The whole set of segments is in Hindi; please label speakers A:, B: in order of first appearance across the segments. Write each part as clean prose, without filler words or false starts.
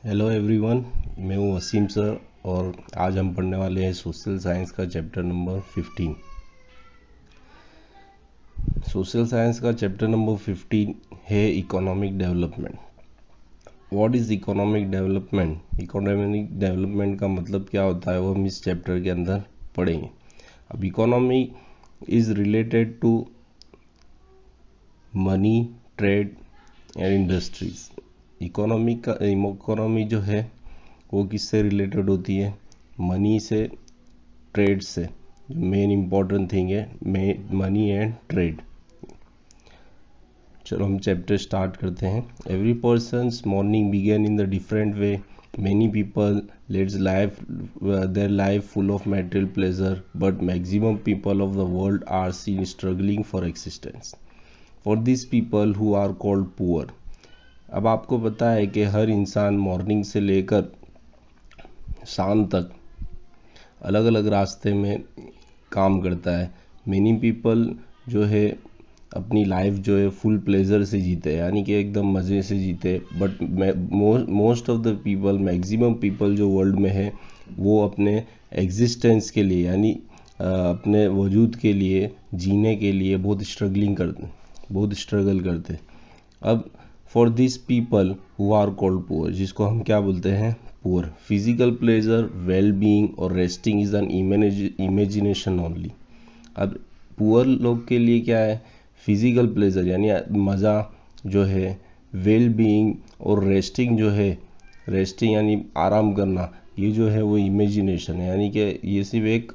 A: हेलो एवरीवन, मैं हूँ वसीम सर और आज हम पढ़ने वाले हैं सोशल साइंस का चैप्टर नंबर 15। सोशल साइंस का चैप्टर नंबर 15 है economic development. What is economic development? Economic development का मतलब क्या होता है वो हम इस चैप्टर के अंदर पढ़ेंगे। अब economy is related to money, trade and industries. Economy जो है वो किससे रिलेटेड होती है? मनी से, ट्रेड से। जो मेन इम्पॉर्टेंट थिंग है मनी एंड ट्रेड। चलो हम चैप्टर स्टार्ट करते हैं। Every persons morning began in the different way. Many people lets life their life full of material pleasure, but maximum people of the world are seen struggling for existence. For this people who are called poor. अब आपको पता है कि हर इंसान मॉर्निंग से लेकर शाम तक अलग अलग रास्ते में काम करता है। मेनी पीपल जो है अपनी लाइफ जो है फुल प्लेजर से जीते, यानी कि एकदम मज़े से जीते। But most of the people, maximum people जो वर्ल्ड में है वो अपने एग्जिस्टेंस के लिए, यानी अपने वजूद के लिए, जीने के लिए बहुत स्ट्रगल करते। अब for this people who are called poor, जिसको हम क्या बोलते हैं? Poor. Physical pleasure, well being और resting is an imagination only. अब पुअर लोग के लिए क्या है? फिजिकल प्लेजर यानी मज़ा जो है, वेल बीइंग और रेस्टिंग जो है, रेस्टिंग यानी आराम करना, ये जो है वो इमेजिनेशन है, यानी कि ये सिर्फ एक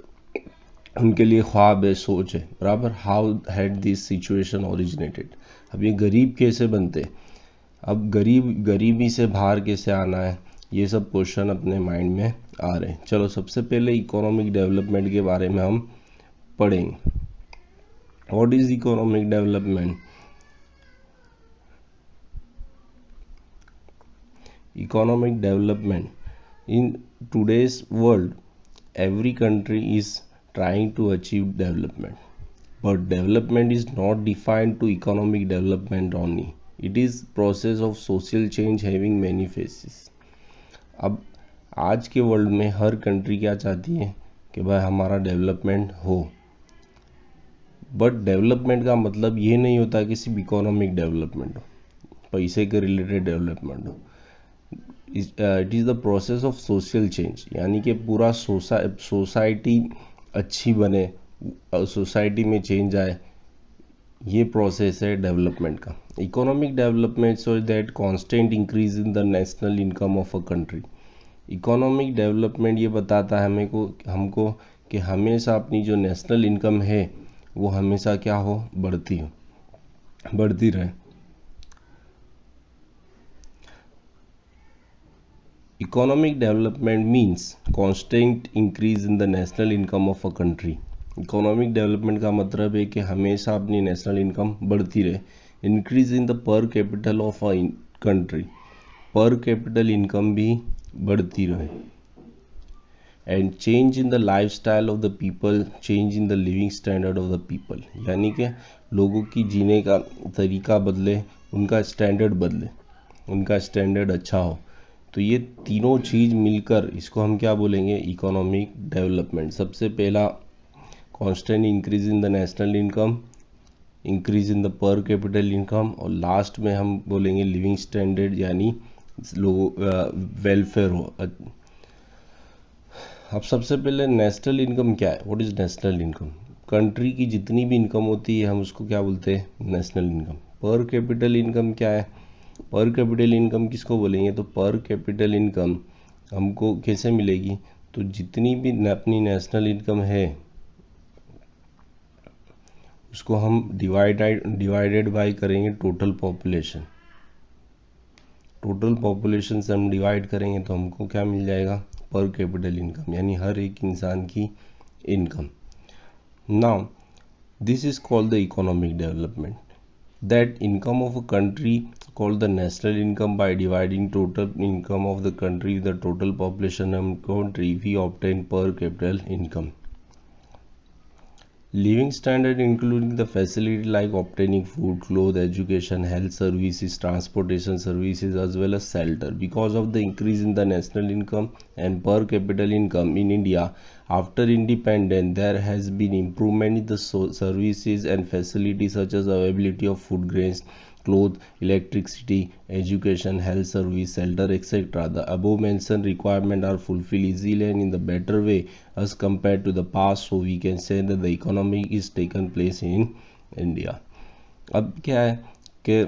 A: उनके लिए ख्वाब है, सोच है। बराबर। How had this situation originated? अब ये गरीब कैसे बनते? अब गरीबी से बाहर कैसे आना है, ये सब क्वेश्चन अपने माइंड में आ रहे हैं। चलो सबसे पहले इकोनॉमिक डेवलपमेंट के बारे में हम पढ़ेंगे। What is economic development? Economic development in today's world, every country is trying to achieve development, but development is not defined to economic development only. It is process of social change having many phases. अब आज के वर्ल्ड में हर कंट्री क्या चाहती है कि भाई हमारा डेवलपमेंट हो, बट डेवलपमेंट का मतलब ये नहीं होता कि सिर्फ इकोनॉमिक डेवलपमेंट हो, पैसे के रिलेटेड डेवलपमेंट हो। It is the process of social change, यानी कि पूरा सोसाइटी अच्छी बने, सोसाइटी में चेंज आए, ये प्रोसेस है डेवलपमेंट का। Economic development so that constant increase in the national income of a country. Economic development ये बताता है हमको कि हमेशा अपनी जो नेशनल इनकम है वो हमेशा क्या हो? बढ़ती रहे। Economic development means constant increase in the national income of a country. Economic development का मतलब है कि हमेशा अपनी नेशनल इनकम बढ़ती रहे। इंक्रीज इन द पर कैपिटल ऑफ अ कंट्री, पर कैपिटल इनकम भी बढ़ती रहे। And change in the life style of the people, change in the living standard of the people, यानी कि लोगों की जीने का तरीका बदले, उनका स्टैंडर्ड बदले, उनका स्टैंडर्ड अच्छा हो। तो ये तीनों चीज़ मिलकर इसको हम क्या बोलेंगे? Economic development. सबसे पहला constant increase in the national income, increase in the पर कैपिटल इनकम, और लास्ट में हम बोलेंगे लिविंग स्टैंडर्ड, यानी लोगों वेलफेयर हो। अब सबसे पहले नेशनल इनकम क्या है? What is national income? Country की जितनी भी इनकम होती है हम उसको क्या बोलते हैं? National income. Per capital income क्या है? पर कैपिटल इनकम किसको बोलेंगे? तो पर कैपिटल इनकम हमको कैसे मिलेगी? तो जितनी भी अपनी नेशनल इनकम है उसको हम डिवाइडेड बाय करेंगे टोटल पॉपुलेशन। टोटल पॉपुलेशन से हम डिवाइड करेंगे तो हमको क्या मिल जाएगा? पर कैपिटल इनकम, यानी हर एक इंसान की income. Now this is called the economic development, that income of a country called the national income. By dividing total income of the country with the total population of country, we obtain per capital income. Living standard including the facility like obtaining food, clothes, education, health services, transportation services as well as shelter. Because of the increase in the national income and per capita income in India after independence, there has been improvement in the services and facilities such as availability of food grains, clothes, electricity, education, health service, shelter, etc. The above mentioned requirements are fulfilled easily and in the better way as compared to the past, so we can say that the economy is taken place in India. अब क्या है कि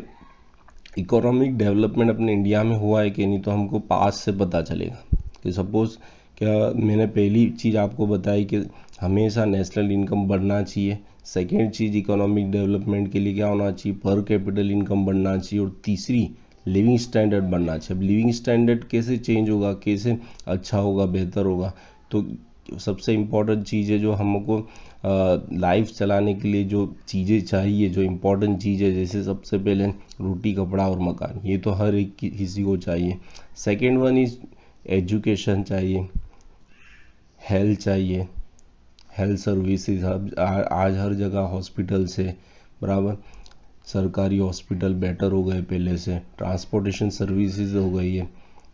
A: इकोनॉमिक डेवलपमेंट अपने इंडिया में हुआ है कि नहीं, तो हमको पास से पता चलेगा कि सपोज क्या मैंने पहली चीज़ आपको बताई कि हमेशा नेशनल इनकम बढ़ना चाहिए। सेकेंड चीज़ इकोनॉमिक डेवलपमेंट के लिए क्या होना चाहिए, पर कैपिटल इनकम बढ़ना चाहिए। और तीसरी लिविंग स्टैंडर्ड बढ़ना चाहिए। अब लिविंग स्टैंडर्ड कैसे चेंज होगा, कैसे अच्छा होगा, बेहतर होगा, तो सबसे इम्पोर्टेंट चीज़ है जो हमको लाइफ चलाने के लिए जो चीज़ें चाहिए, जो इम्पोर्टेंट चीज़ है, जैसे सबसे पहले रोटी, कपड़ा और मकान, ये तो हर एक किसी को चाहिए। सेकेंड वन इज एजुकेशन चाहिए, हेल्थ चाहिए, हेल्थ सर्विसेज आज हर जगह हॉस्पिटल से बराबर, सरकारी हॉस्पिटल बेटर हो गए पहले से। ट्रांसपोर्टेशन सर्विसेज हो गई है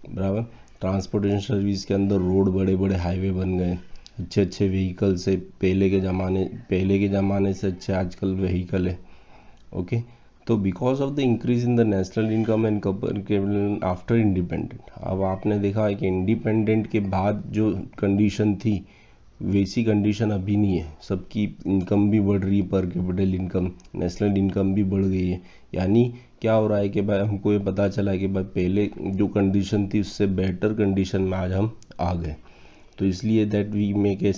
A: बराबर, ट्रांसपोर्टेशन सर्विस के अंदर रोड, बड़े बड़े हाईवे बन गए, अच्छे अच्छे व्हीकल से पहले के ज़माने से अच्छे आजकल व्हीकल है। ओके, तो because of the increase in the national income and after independent, अब आपने देखा है कि इंडिपेंडेंट के बाद जो कंडीशन थी वैसी कंडीशन अभी नहीं है। सबकी इनकम भी बढ़ रही है, पर कैपिटल इनकम, नेशनल इनकम भी बढ़ गई है। यानी क्या हो रहा है कि भाई हमको ये पता चला कि भाई पहले जो कंडीशन थी उससे बेटर कंडीशन में आज हम आ गए। तो इसलिए दैट वी मेक ए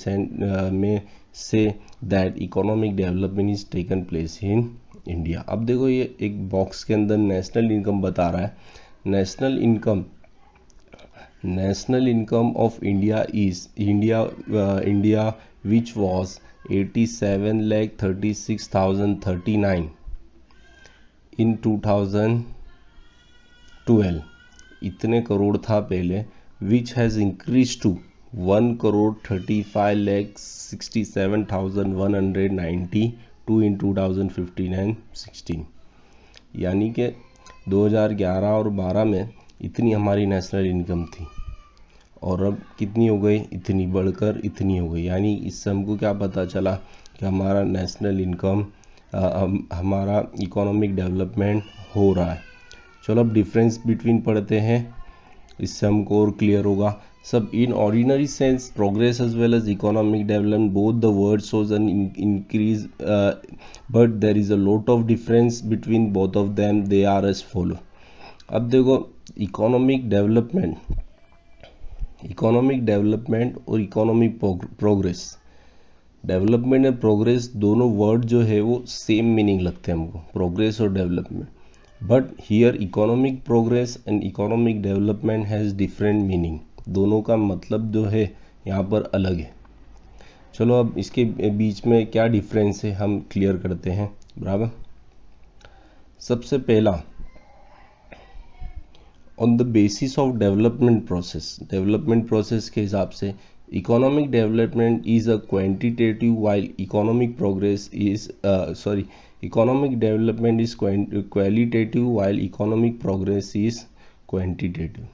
A: में say that economic development is taken place in India. अब देखो ये एक बॉक्स के अंदर नेशनल इनकम बता रहा है। National income of India is India which was 87,36,039 in 2012, इतने करोड़ था पहले, which has increased to 1,35,67,192 in 2015 and 16। यानी कि 2011 और 12 में इतनी हमारी नेशनल इनकम थी और अब कितनी हो गई, इतनी बढ़कर इतनी हो गई। यानी इससे हमको क्या पता चला कि हमारा नेशनल इनकम, हमारा इकोनॉमिक डेवलपमेंट हो रहा है। चलो अब डिफरेंस बिटवीन पढ़ते हैं, इससे हमको और क्लियर होगा। सब in ordinary sense progress as well as economic development both the word shows an increase, but there is a lot of difference between both of them, they are as follow. अब देखो इकोनॉमिक डेवलपमेंट और economic progress, development and progress दोनों वर्ड जो है वो सेम मीनिंग लगते हैं हमको, प्रोग्रेस और development. But here economic progress and economic development has different meaning, दोनों का मतलब जो है यहाँ पर अलग है। चलो अब इसके बीच में क्या डिफरेंस है हम क्लियर करते हैं बराबर। सबसे पहला, on the basis of development process के हिसाब से economic development is a quantitative while economic progress is economic development is qualitative while economic progress is quantitative.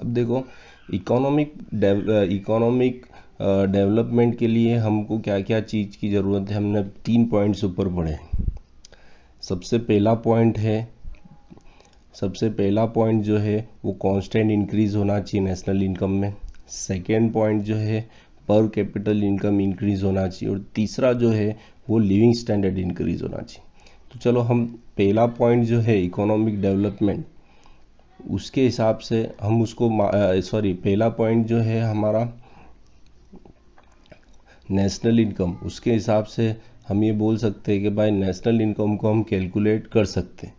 A: अब देखो इकोनॉमिक डेवलपमेंट के लिए हमको क्या क्या चीज़ की ज़रूरत है, हमने 3 पॉइंट्स ऊपर पढ़े। सबसे पहला पॉइंट जो है वो कांस्टेंट इंक्रीज होना चाहिए नेशनल इनकम में। सेकेंड पॉइंट जो है पर कैपिटल इनकम इंक्रीज होना चाहिए। और तीसरा जो है वो लिविंग स्टैंडर्ड इंक्रीज होना चाहिए। तो चलो हम पहला पॉइंट जो है इकोनॉमिक डेवलपमेंट, उसके हिसाब से हम उसको पहला पॉइंट जो है हमारा नेशनल इनकम, उसके हिसाब से हम ये बोल सकते हैं कि भाई नेशनल इनकम को हम कैलकुलेट कर सकते हैं।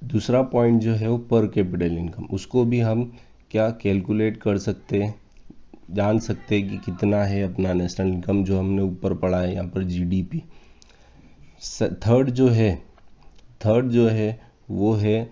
A: दूसरा पॉइंट जो है वो पर कैपिटल इनकम, उसको भी हम क्या कैलकुलेट कर सकते हैं, जान सकते हैं कि कितना है अपना नेशनल इनकम, जो हमने ऊपर पढ़ा है यहाँ पर जीडीपी। थर्ड जो है वो है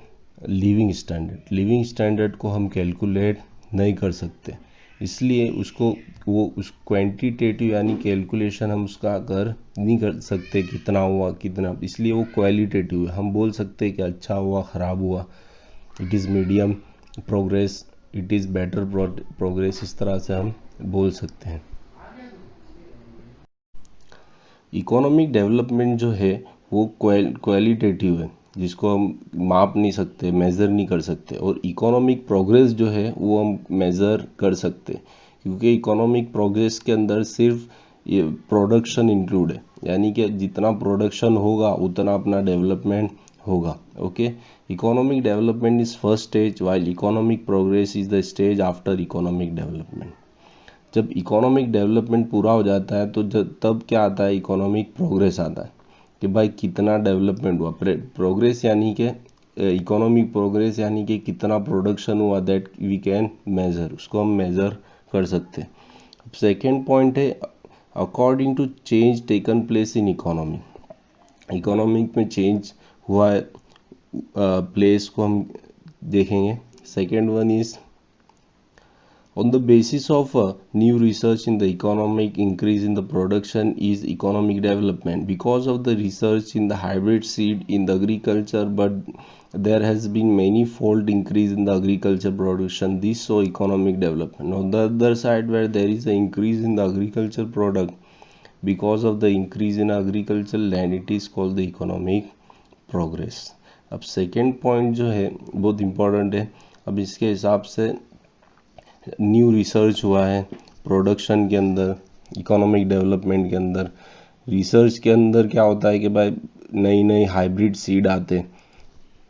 A: लिविंग स्टैंडर्ड को हम कैलकुलेट नहीं कर सकते। इसलिए उसको वो उस क्वांटिटेटिव यानी कैलकुलेशन हम उसका नहीं कर सकते कितना हुआ कितना, इसलिए वो क्वालिटेटिव है। हम बोल सकते हैं कि अच्छा हुआ ख़राब हुआ, it is medium progress, it is better progress, इस तरह से हम बोल सकते हैं। इकोनॉमिक डेवलपमेंट जो है वो क्वालिटेटिव है, जिसको हम माप नहीं सकते, मेज़र नहीं कर सकते, और इकोनॉमिक प्रोग्रेस जो है वो हम मेज़र कर सकते, क्योंकि इकोनॉमिक प्रोग्रेस के अंदर सिर्फ ये प्रोडक्शन इंक्लूड है, यानी कि जितना प्रोडक्शन होगा उतना अपना डेवलपमेंट होगा। Okay, economic development is first stage while economic progress is the stage after economic development. जब इकोनॉमिक डेवलपमेंट पूरा हो जाता है तो तब क्या आता है, इकोनॉमिक प्रोग्रेस आता है कि भाई कितना डेवलपमेंट हुआ। प्रोग्रेस यानी कि इकोनॉमिक प्रोग्रेस यानी कि कितना प्रोडक्शन हुआ, दैट वी कैन मेज़र, उसको हम मेज़र कर सकते हैं। सेकेंड पॉइंट है according to change taken place in economy. Economic में चेंज हुआ है प्लेस को हम देखेंगे। Second one is on the basis of new research in the economic increase in the production is economic development because of the research in the hybrid seed in the agriculture, but there has been many fold increase in the agriculture production, this show economic development. On the other side, where there is an increase in the agriculture product because of the increase in agricultural land, it is called the economic progress. अब सेकेंड पॉइंट जो है बहुत इम्पोर्टेंट है। अब इसके हिसाब से न्यू रिसर्च हुआ है प्रोडक्शन के अंदर, इकोनॉमिक डेवलपमेंट के अंदर। रिसर्च के अंदर क्या होता है कि भाई नई नई हाइब्रिड सीड आते हैं।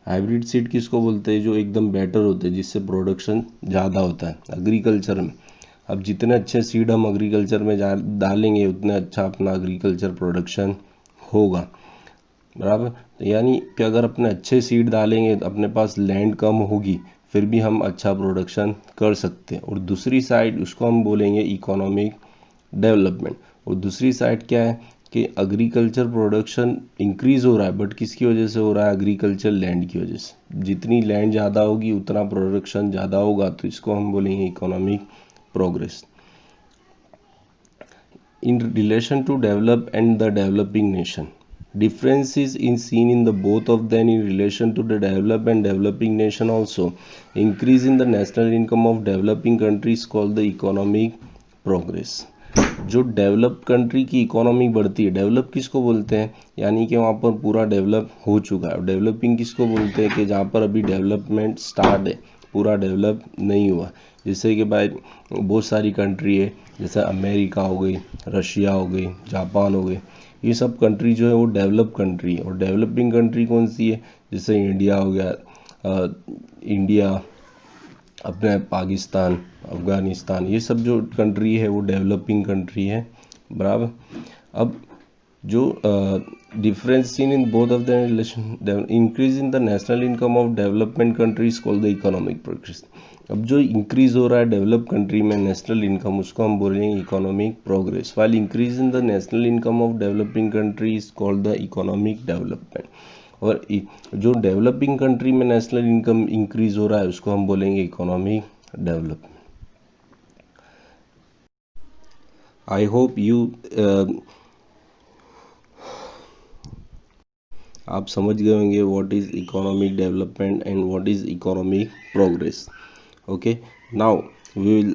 A: हाइब्रिड सीड किसको बोलते हैं, जो एकदम बेटर होते हैं, जिससे प्रोडक्शन ज़्यादा होता है एग्रीकल्चर में। अब जितने अच्छे सीड हम एग्रीकल्चर में डालेंगे उतने अच्छा अपना एग्रीकल्चर प्रोडक्शन होगा, बराबर। यानी कि अगर अपने अच्छे सीड डालेंगे तो अपने पास लैंड कम होगी, फिर भी हम अच्छा प्रोडक्शन कर सकते हैं। और दूसरी साइड उसको हम बोलेंगे इकोनॉमिक डेवलपमेंट। और दूसरी साइड क्या है कि एग्रीकल्चर प्रोडक्शन इंक्रीज हो रहा है, बट किसकी वजह से हो रहा है, एग्रीकल्चर लैंड की वजह से। जितनी लैंड ज़्यादा होगी उतना प्रोडक्शन ज़्यादा होगा, तो इसको हम बोलेंगे economic progress. In relation to develop and the developing nation, differences in seen in the both of them in relation to the developed and developing nation also. Increase in the national income of developing countries called the economic progress. जो डेवलप कंट्री की इकोनॉमी बढ़ती है, डेवलप किसको बोलते हैं, यानी कि वहाँ पर पूरा डेवलप हो चुका है। डेवलपिंग किसको बोलते हैं कि जहाँ पर अभी डेवलपमेंट स्टार्ट है, पूरा डेवलप नहीं हुआ। जैसे कि भाई बहुत सारी कंट्री है, जैसे अमेरिका हो गई, रशिया हो गई, जापान हो गई, ये सब कंट्री जो है वो डेवलप कंट्री है। और डेवलपिंग कंट्री कौन सी है, जैसे इंडिया हो गया, इंडिया, अपने पाकिस्तान, अफगानिस्तान, ये सब जो कंट्री है वो डेवलपिंग कंट्री है, बराबर। अब जो difference seen in both of the relation, increase in the national income of development countries called the economic progress. अब जो इंक्रीज हो रहा है डेवलप कंट्री में नेशनल इनकम, उसको हम बोलेंगे economic progress, while increase in the national income of developing country is called the economic development. और जो डेवलपिंग कंट्री में नेशनल इनकम इंक्रीज हो रहा है उसको हम बोलेंगे economic development. I hope you आप समझ गए होंगे what is economic development and what is economic progress. Okay, now we will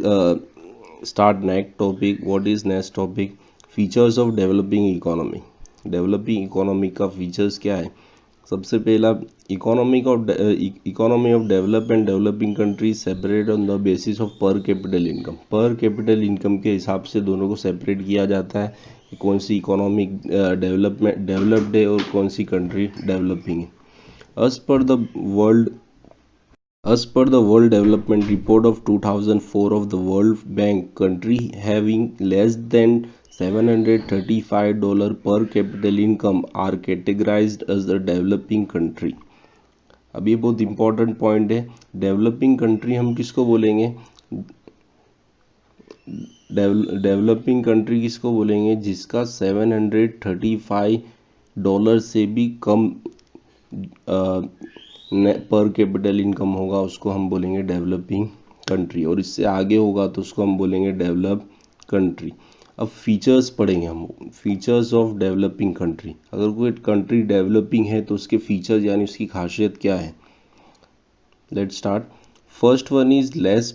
A: start next topic. What is next topic, features of developing economy. Developing economy का फीचर्स क्या है। सबसे पहला, economy of develop and developing countries separate on the basis of per capital income. Per capital income के हिसाब से दोनों को सेपरेट किया जाता है कि कौन सी इकोनॉमिक डेवलप्ड है और कौन सी कंट्री डेवलपिंग है। As per the World Development Report of 2004 of the World Bank, country having less than $735 per capital income are categorized as the developing country. अब ये बहुत इंपॉर्टेंट पॉइंट है। डेवलपिंग कंट्री हम किसको बोलेंगे, डेवलपिंग कंट्री किसको बोलेंगे, जिसका $735 से भी कम पर कैपिटल इनकम होगा, उसको हम बोलेंगे डेवलपिंग कंट्री, और इससे आगे होगा तो उसको हम बोलेंगे डेवलप कंट्री। अब फीचर्स पढ़ेंगे हम, फीचर्स ऑफ डेवलपिंग कंट्री। अगर कोई कंट्री डेवलपिंग है तो उसके फीचर्स यानी उसकी खासियत क्या है। Let's start. First one is less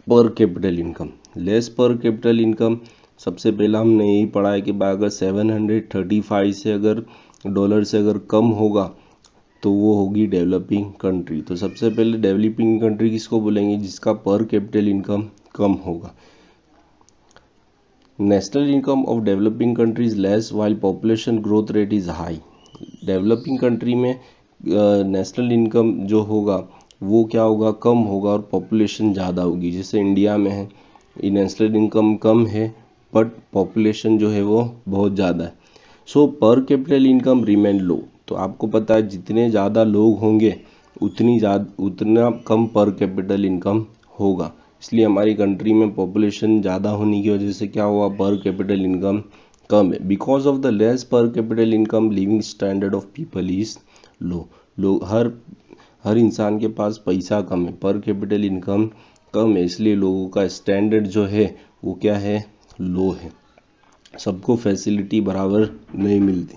A: पर कैपिटल इनकम। लेस पर कैपिटल इनकम सबसे पहला हमने यही पढ़ा है कि अगर 735 से अगर डॉलर से अगर कम होगा तो वो होगी डेवलपिंग कंट्री। तो सबसे पहले डेवलपिंग कंट्री किसको बोलेंगे, जिसका पर कैपिटल इनकम कम होगा। National income of developing country is less while population growth rate is high. Developing country में नेशनल इनकम जो होगा वो क्या होगा, कम होगा और पॉपुलेशन ज़्यादा होगी। जैसे इंडिया में है, नेशनल इनकम कम है बट पॉपुलेशन जो है वो बहुत ज़्यादा है। सो पर कैपिटल इनकम रिमेन लो। तो आपको पता है जितने ज़्यादा लोग होंगे उतना कम पर कैपिटल इनकम होगा। इसलिए हमारी कंट्री में पॉपुलेशन ज़्यादा होने की वजह से क्या हुआ, पर कैपिटल इनकम कम है। बिकॉज ऑफ द लेस पर capital income living standard of people is low. लोग हर इंसान के पास पैसा कम है, पर कैपिटल इनकम कम है, इसलिए लोगों का स्टैंडर्ड जो है वो क्या है, लो है। सबको फैसिलिटी बराबर नहीं मिलती।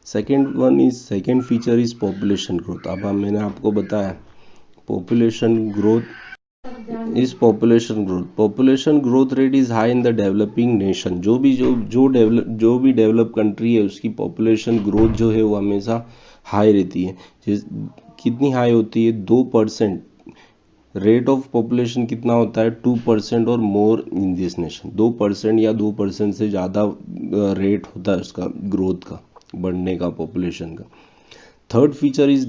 A: Second feature is population growth. अब मैंने आपको बताया population growth rate is high in the developing nation. जो भी डेवलप कंट्री है उसकी पॉपुलेशन ग्रोथ जो है वो हमेशा हाई रहती है। कितनी हाई होती है, 2%। रेट ऑफ पॉपुलेशन कितना होता है, 2% और मोर इन दिस नेशन। 2% या 2% से ज़्यादा रेट होता है उसका ग्रोथ का, बढ़ने का, पॉपुलेशन का। Third feature is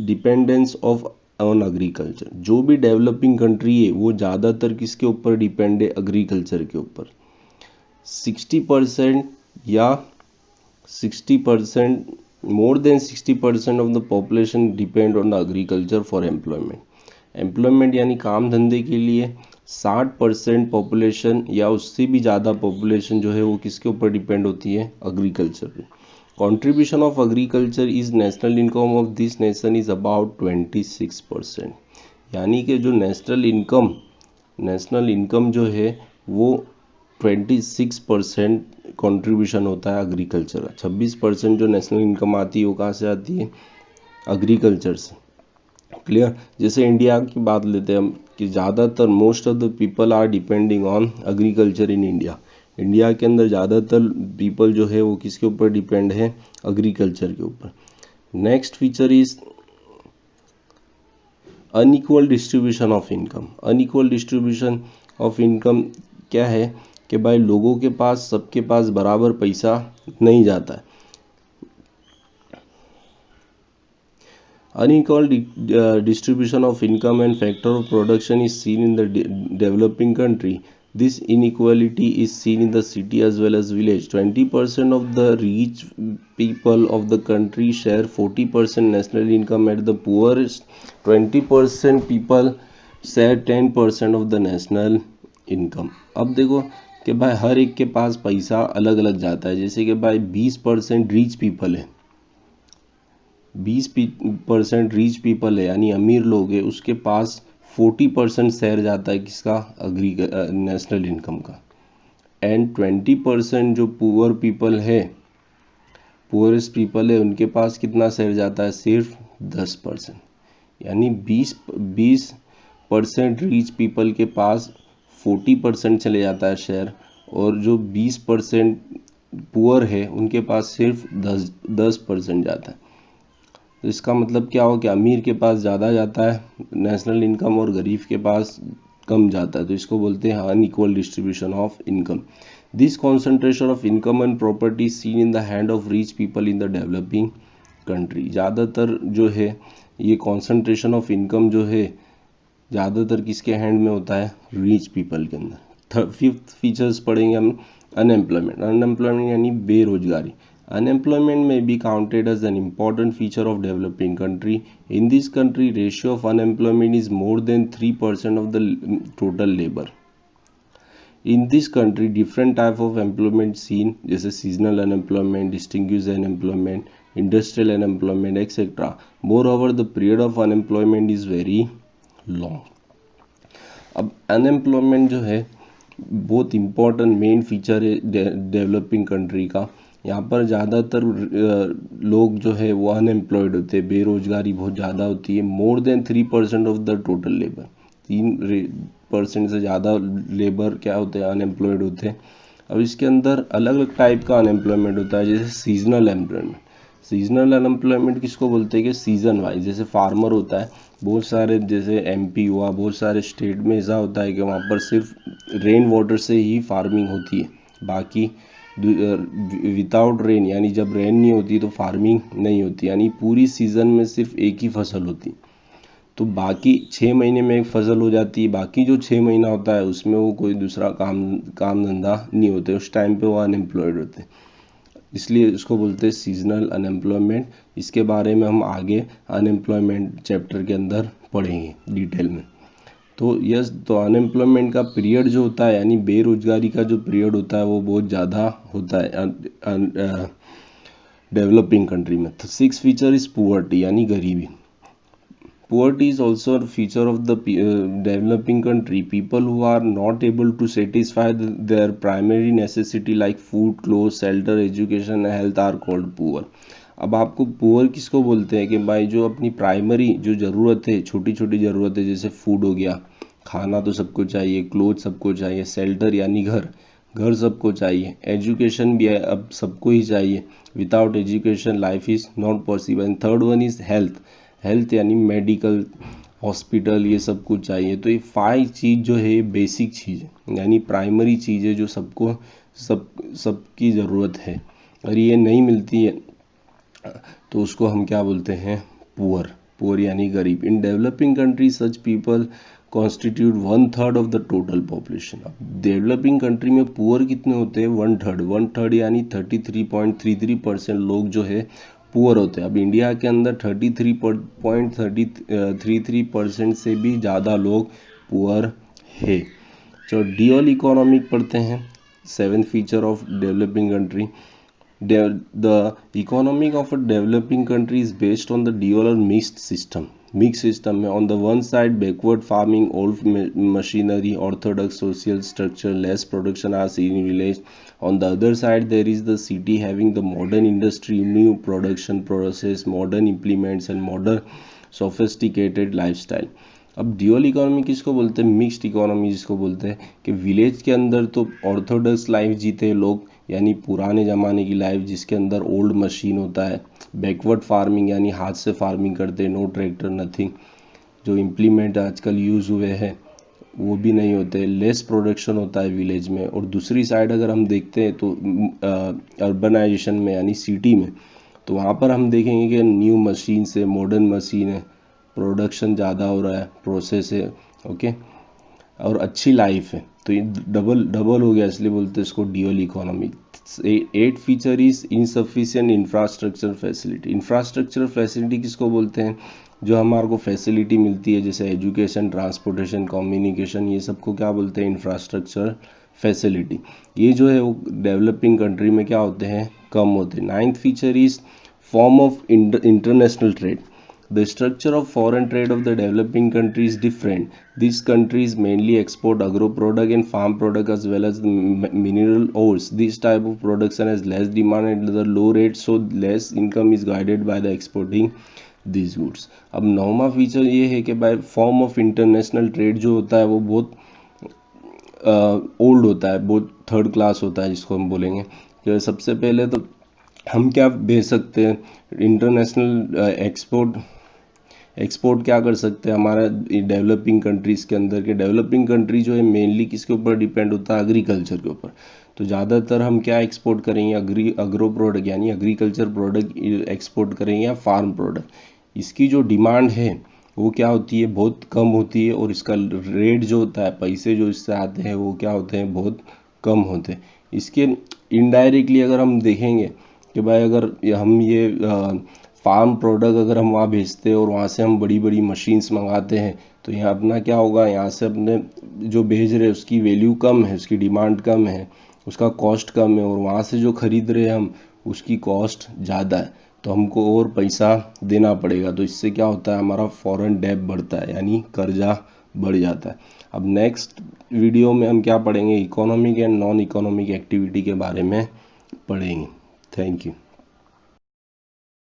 A: dependence of on agriculture. जो भी डेवलपिंग कंट्री है वो ज़्यादातर किसके ऊपर डिपेंड है, एग्रीकल्चर के ऊपर। 60% या 60%, more than 60% of the population depend on the agriculture for employment यानी काम धंधे के लिए 60% पॉपुलेशन या उससे भी ज़्यादा पॉपुलेशन जो है वो किसके ऊपर डिपेंड होती है, एग्रीकल्चर पे। Contribution of agriculture is national income of this nation is about 26%। यानी कि जो नेशनल इनकम जो है वो 26% कंट्रीब्यूशन होता है एग्रीकल्चर का। 26% जो नेशनल इनकम आती है वो कहाँ से आती है, एग्रीकल्चर से। क्लियर। जैसे इंडिया की बात लेते हैं हम कि ज़्यादातर most of the people are depending on agriculture in India. India के अंदर ज़्यादातर पीपल जो है वो किसके ऊपर डिपेंड है, एग्रीकल्चर के ऊपर। Next feature is unequal distribution of income. Unequal distribution of income क्या है कि भाई लोगों के पास, सबके पास बराबर पैसा नहीं जाता है। Unequal distribution of income and factor of production is seen in the developing country. This inequality is seen in the city as well as village. 20% of the rich people of the country share 40% national income, at the poorest 20% people share 10% of the national income. अब देखो कि भाई हर एक के पास पैसा अलग अलग जाता है। जैसे कि भाई 20% रिच पीपल है, 20% रिच पीपल है यानी अमीर लोग है, उसके पास 40% शेयर जाता है किसका, नेशनल इनकम का। एंड 20% जो पुअर पीपल है, पुअरेस्ट पीपल है, उनके पास कितना शेयर जाता है, सिर्फ 10%। यानी 20% रिच पीपल के पास 40% चले जाता है शेयर, और जो 20% पुअर है उनके पास सिर्फ 10% जाता है। तो इसका मतलब क्या हो कि अमीर के पास ज़्यादा जाता है नेशनल इनकम और गरीब के पास कम जाता है। तो इसको बोलते हैं unequal distribution of income. This concentration of income and property seen in the hand of rich people in the developing country. ज़्यादातर जो है ये कॉन्सेंट्रेशन ऑफ इनकम जो है ज़्यादातर किसके हैंड में होता है, रिच पीपल के अंदर। फिफ्थ फीचर्स पढ़ेंगे हम, अनएम्प्लॉयमेंट यानी बेरोजगारी। Unemployment may be counted as an important feature of developing country. In this country, ratio of unemployment is more than 3% of the total labor. In this country, different type of employment seen, जैसे seasonal unemployment, distinguished unemployment, industrial unemployment, etc. Moreover, the period of unemployment is very long. अब अनएम्प्लॉयमेंट जो है बहुत इम्पोर्टेंट मेन फीचर है डेवलपिंग कंट्री का। यहाँ पर ज़्यादातर लोग जो है वो अनएम्प्लॉयड होते हैं, बेरोजगारी बहुत ज़्यादा होती है। More than 3% of the total labour, 3% से ज़्यादा लेबर क्या होते हैं, अनएम्प्लॉयड होते हैं। अब इसके अंदर अलग अलग टाइप का अनएम्प्लॉयमेंट होता है, जैसे सीजनल एम्प्लॉयमेंट। सीजनल अनएम्प्लॉयमेंट किसको बोलते हैं कि सीजन वाइज, जैसे फार्मर होता है बहुत सारे, जैसे एमपी हुआ, बहुत सारे स्टेट में ऐसा होता है कि वहाँ पर सिर्फ रेन वाटर से ही फार्मिंग होती है, बाकी विदाउट रेन यानी जब रेन नहीं होती तो फार्मिंग नहीं होती, यानी पूरी सीजन में सिर्फ एक ही फसल होती। तो बाकी 6 महीने में एक फसल हो जाती है, बाकी जो 6 महीना होता है उसमें वो कोई दूसरा काम धंधा नहीं होते, उस टाइम पे वो अनएम्प्लॉयड होते, इसलिए इसको बोलते हैं सीजनल अनएम्प्लॉयमेंट। इसके बारे में हम आगे अनएम्प्लॉयमेंट चैप्टर के अंदर पढ़ेंगे डिटेल में। तो यस, तो अनएम्प्लॉयमेंट का पीरियड जो होता है, यानी बेरोजगारी का जो पीरियड होता है वो बहुत ज़्यादा होता है डेवलपिंग कंट्री में। तो 6 फीचर इज पुअर्टी यानी गरीबी। Poverty is also a feature of the developing country. People who are not able to satisfy their primary necessity like food, clothes, shelter, education, health are called poor. अब आपको पुअर किसको बोलते हैं कि भाई जो अपनी प्राइमरी जो ज़रूरत है, छोटी छोटी ज़रूरत है, जैसे फूड हो गया, खाना तो सबको चाहिए, क्लोथ सबको चाहिए, शेल्टर यानी घर सबको चाहिए, एजुकेशन भी है अब सबको ही चाहिए, without education life is not possible. And third one is health यानी मेडिकल, हॉस्पिटल, ये सब कुछ चाहिए। तो ये 5 चीज़ जो है बेसिक चीज़ है, यानी प्राइमरी चीज़ है जो सबको सबकी ज़रूरत है, और ये नहीं मिलती है तो उसको हम क्या बोलते हैं, पुअर यानी गरीब। In developing country such people constitute 1/3 of the total population. अब डेवलपिंग कंट्री में पुअर कितने होते हैं, 1/3 यानी 33.33% लोग जो है पुअर होते हैं। अब इंडिया के अंदर 33.33% से भी ज़्यादा लोग पुअर है। तो ड्यूअल इकोनॉमिक पढ़ते हैं, 7th feature of developing country. The economic of a developing country is based on the dual or mixed system है। On the one side backward farming, old machinery, orthodox social structure, less production are seen in village. On the other side there is the city having the modern industry, new production process, modern implements and modern sophisticated lifestyle। अब ड्यूअल इकोनॉमी किसको बोलते हैं, मिक्स्ड इकोनॉमी जिसको बोलते हैं कि विलेज के अंदर तो ऑर्थोडॉक्स लाइफ जीते हैं लोग, यानी पुराने ज़माने की लाइफ जिसके अंदर ओल्ड मशीन होता है, बैकवर्ड फार्मिंग यानी हाथ से फार्मिंग करते हैं, नो ट्रैक्टर नथिंग, जो इम्प्लीमेंट आजकल यूज़ हुए हैं वो भी नहीं होते, लेस प्रोडक्शन होता है विलेज में। और दूसरी साइड अगर हम देखते हैं तो अर्बनाइजेशन में यानी सिटी में, तो वहाँ पर हम देखेंगे कि न्यू मशीन से, मॉडर्न मशीन है, प्रोडक्शन ज़्यादा हो रहा है, प्रोसेस है, ओके, और अच्छी लाइफ है। तो ये डबल हो गया, इसलिए बोलते हैं इसको dual economy. 8th feature is insufficient infrastructure facility. Infrastructure facility किसको बोलते हैं, जो हमारे को फैसिलिटी मिलती है जैसे एजुकेशन, ट्रांसपोर्टेशन, कम्युनिकेशन, ये सबको क्या बोलते हैं, इंफ्रास्ट्रक्चर फैसिलिटी। ये जो है वो डेवलपिंग कंट्री में क्या होते हैं, कम होते हैं। 9th feature is form of international trade. The structure of foreign trade of the developing country is different. These countries mainly export agro product and farm product as well as mineral ores. This type of production has less demand and the low rate, so less income is guided by the exporting these goods. अब 9वां फीचर ये है कि by form of international trade जो होता है वो बहुत ओल्ड होता है, बहुत थर्ड क्लास होता है जिसको हम बोलेंगे। तो सबसे पहले तो हम क्या बेच सकते हैं, इंटरनेशनल एक्सपोर्ट क्या कर सकते हैं हमारा डेवलपिंग कंट्रीज़ के अंदर के। डेवलपिंग कंट्री जो है मेनली किसके ऊपर डिपेंड होता है, एग्रीकल्चर के ऊपर। तो ज़्यादातर हम क्या एक्सपोर्ट करेंगे, अग्रो प्रोडक्ट यानी एग्रीकल्चर प्रोडक्ट एक्सपोर्ट करेंगे या फार्म प्रोडक्ट। इसकी जो डिमांड है वो क्या होती है, बहुत कम होती है, और इसका रेट जो होता है, पैसे जो इससे आते हैं वो क्या होते हैं, बहुत कम होते हैं। इसके इनडायरेक्टली अगर हम देखेंगे कि भाई अगर हम ये फार्म प्रोडक्ट अगर हम वहाँ भेजते हैं और वहाँ से हम बड़ी बड़ी मशीन्स मंगाते हैं, तो यहाँ अपना क्या होगा, यहाँ से अपने जो भेज रहे हैं उसकी वैल्यू कम है, उसकी डिमांड कम है, उसका कॉस्ट कम है, और वहाँ से जो खरीद रहे हैं हम उसकी कॉस्ट ज़्यादा है, तो हमको और पैसा देना पड़ेगा। तो इससे क्या होता है, हमारा फॉरेन डेब्ट बढ़ता है यानी कर्जा बढ़ जाता है। अब नेक्स्ट वीडियो में हम क्या पढ़ेंगे, economic and non economic activity के बारे में पढ़ेंगे। Thank you.